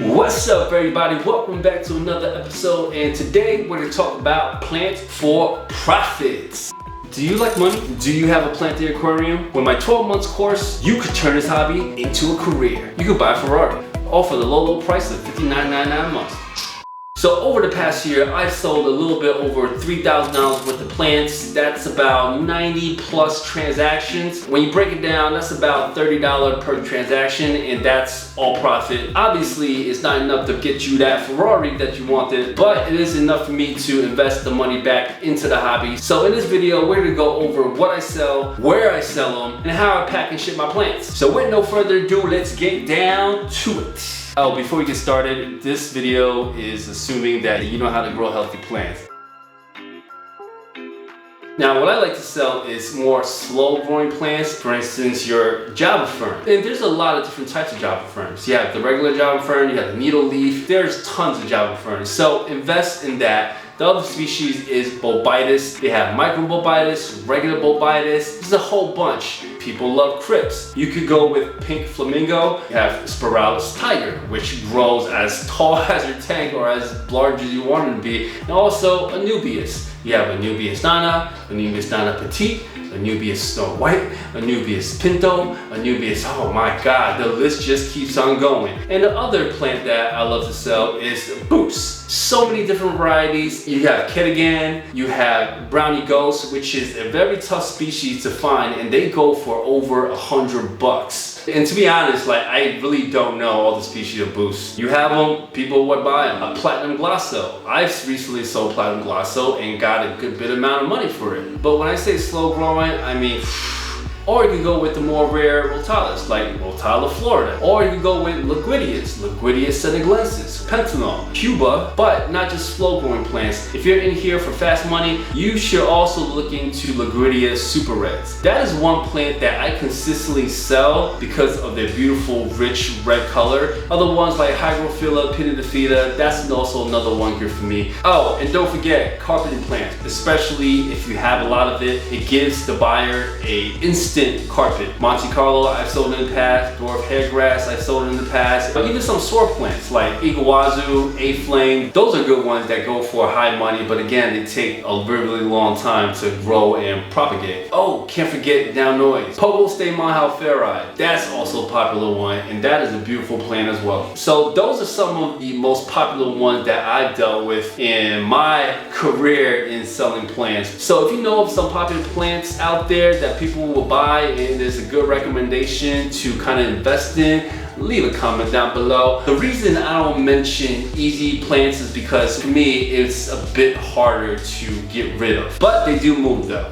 What's up, everybody? Welcome back to another episode, and today we're going to talk about plants for profits. Do you like money? Do you have a plant in your aquarium? With my 12 months course, you could turn this hobby into a career. You could buy a Ferrari, all for the low price of $59.99 a month. So over the past year, I've sold a little bit over $3,000 worth of plants. That's about 90 plus transactions. When you break it down, that's about $30 per transaction, and that's all profit. Obviously, it's not enough to get you that Ferrari that you wanted, but it is enough for me to invest the money back into the hobby. So in this video, we're gonna go over what I sell, where I sell them, and how I pack and ship my plants. So with no further ado, let's get down to it. Oh, before we get started, this video is assuming that you know how to grow healthy plants. Now, what I like to sell is more slow-growing plants, for instance, your Java fern. And there's a lot of different types of Java ferns. You have the regular Java fern, you have the needle leaf, there's tons of Java ferns. So invest in that. The other species is Bobitis. They have microbobitis, regular bobitis. There's a whole bunch. People love crypts. You could go with pink flamingo. You have spiralis tiger, which grows as tall as your tank or as large as you want it to be. And also Anubias. You have Anubias nana, Anubias nana petite, Anubias Snow White, Anubias Pinto, Anubias, oh my god, the list just keeps on going. And the other plant that I love to sell is Boost. So many different varieties. You have Ketigan, you have Brownie Ghost, which is a very tough species to find, and they go for over $100. And to be honest, I really don't know all the species of Boost. You have them, people would buy them. A Platinum Glosso. I've recently sold Platinum Glosso and got a good bit amount of money for it. But when I say slow growing, I mean, or you can go with the more rare Rotalis, like Rotala Florida. Or you can go with Liquidius, Liquidius senegalensis, Pentanol, Cuba, but not just slow growing plants. If you're in here for fast money, you should also look into Liquidius Super Reds. That is one plant that I consistently sell because of their beautiful, rich red color. Other ones like Hygrophila, Pinnatifida, that's also another one good for me. Oh, and don't forget carpeting plants, especially if you have a lot of it. It gives the buyer a instant carpet. Monte Carlo, I've sold in the past. Dwarf hairgrass, I've sold in the past. But even some sword plants like Iguazu, A-Flame, those are good ones that go for high money, but again, they take a really long time to grow and propagate. Oh, can't forget down noise. Pogo Stay Mahal-Ferri, that's also a popular one, and that is a beautiful plant as well. So those are some of the most popular ones that I've dealt with in my career in selling plants. So if you know of some popular plants out there that people will buy and there's a good recommendation to kind of invest in, leave a comment down below. The reason I don't mention easy plants is because for me it's a bit harder to get rid of, but they do move though.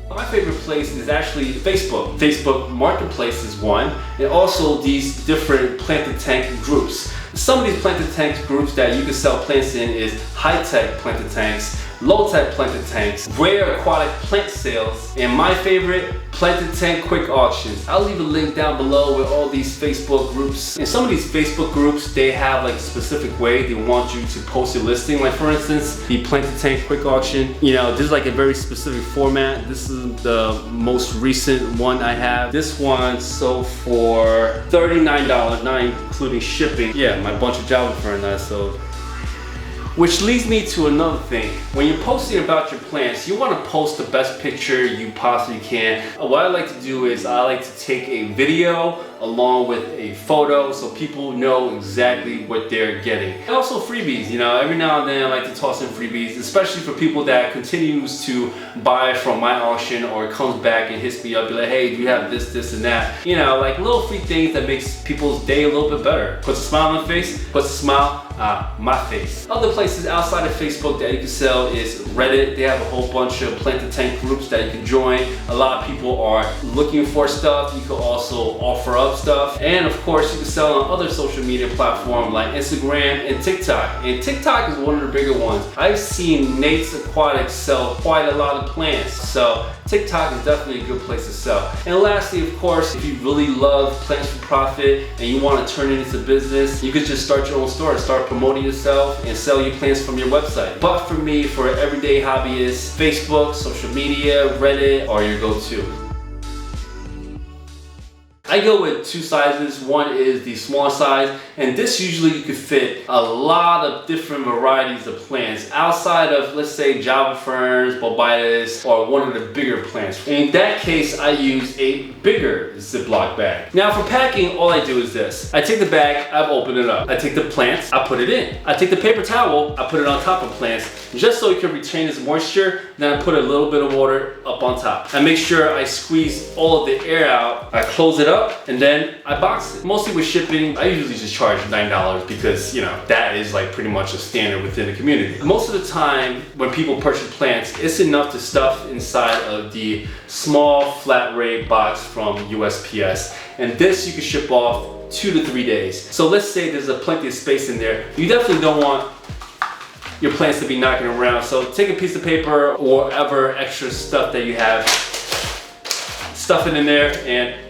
My favorite place is actually Facebook. Facebook Marketplace is one, and also these different planted tank groups. Some of these planted tank groups that you can sell plants in is high-tech planted tanks, low-tech planted tanks, rare aquatic plant sales, and my favorite, planted tank quick auctions. I'll leave a link down below with all these Facebook groups. And some of these Facebook groups, they have like a specific way they want you to post your listing. Like for instance, the planted tank quick auction, you know, this is like a very specific format. This is the most recent one I have. This one sold for $39, not including shipping. Yeah, my bunch of Java fern that I sold. Which leads me to another thing. When you're posting about your plants, you want to post the best picture you possibly can. What I like to do is I like to take a video along with a photo so people know exactly what they're getting. And also freebies, you know, every now and then I like to toss in freebies, especially for people that continues to buy from my auction or comes back and hits me up, be like, hey, do you have this, this, and that? You know, like little free things that makes people's day a little bit better. Puts a smile on my face, puts a smile my face. Other places outside of Facebook that you can sell is Reddit. They have a whole bunch of planted tank groups that you can join. A lot of people are looking for stuff. You can also offer up stuff. And of course, you can sell on other social media platforms like Instagram and TikTok. And TikTok is one of the bigger ones. I've seen Nate's Aquatic sell quite a lot of plants. So TikTok is definitely a good place to sell. And lastly, of course, if you really love plants for profit and you want to turn it into business, you could just start your own store, start promoting yourself and sell your plants from your website. But for me, for everyday hobbyists, Facebook, social media, Reddit are your go-to. I go with 2 sizes. One is the smaller size, and this usually you could fit a lot of different varieties of plants outside of, let's say, Java ferns, Bobitis, or one of the bigger plants. In that case, I use a bigger Ziploc bag. Now for packing, all I do is this. I take the bag, I open it up. I take the plants, I put it in. I take the paper towel, I put it on top of plants, just so it can retain its moisture. Then I put a little bit of water up on top. I make sure I squeeze all of the air out. I close it up, and then I box it. Mostly with shipping, I usually just charge $9 because, you know, that is like pretty much a standard within the community. Most of the time, when people purchase plants, it's enough to stuff inside of the small flat rate box from USPS. And this you can ship off 2 to 3 days. So let's say there's a plenty of space in there. You definitely don't want your plants to be knocking around. So take a piece of paper or whatever extra stuff that you have, stuff it in there, and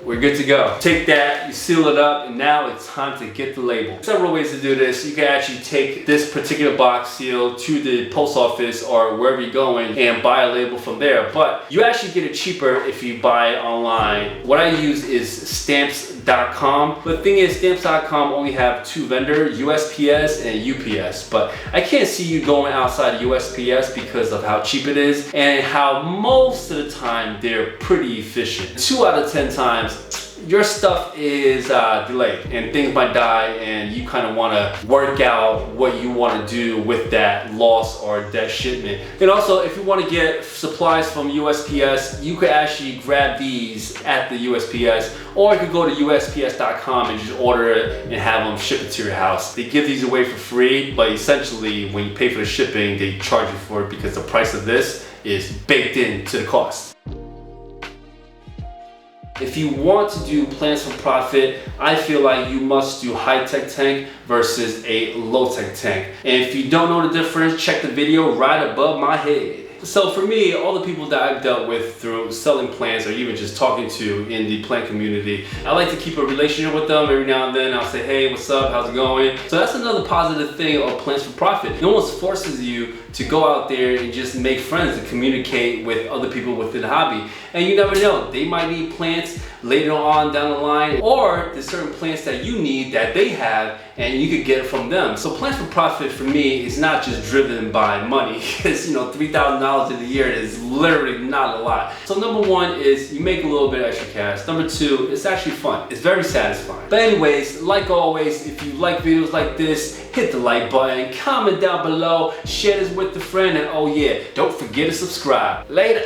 we're good to go. Take that, you seal it up, and now it's time to get the label. Several ways to do this. You can actually take this particular box seal to the post office or wherever you're going and buy a label from there. But you actually get it cheaper if you buy it online. What I use is stamps.com. But the thing is, stamps.com only have 2 vendors, USPS and UPS. But I can't see you going outside of USPS because of how cheap it is and how most of the time they're pretty efficient. 2 out of 10 times, your stuff is delayed and things might die, and you kind of want to work out what you want to do with that loss or that shipment. And also, if you want to get supplies from USPS, you could actually grab these at the USPS, or you could go to USPS.com and just order it and have them ship it to your house. They give these away for free, but essentially when you pay for the shipping, they charge you for it because the price of this is baked into the cost. If you want to do plants for profit, I feel like you must do high-tech tank versus a low-tech tank. And if you don't know the difference, check the video right above my head. So for me, all the people that I've dealt with through selling plants or even just talking to in the plant community, I like to keep a relationship with them. Every now and then I'll say, hey, what's up, how's it going? So that's another positive thing of plants for profit. It almost forces you to go out there and just make friends and communicate with other people within the hobby. And you never know, they might need plants later on down the line, or there's certain plants that you need that they have and you could get it from them. So plants for profit for me is not just driven by money, because you know, $3,000 in a year is literally not a lot. So number 1 is you make a little bit of extra cash. Number 2, it's actually fun. It's very satisfying. But anyways, like always, if you like videos like this, hit the like button, comment down below, share this with a friend, and oh yeah, don't forget to subscribe. Later.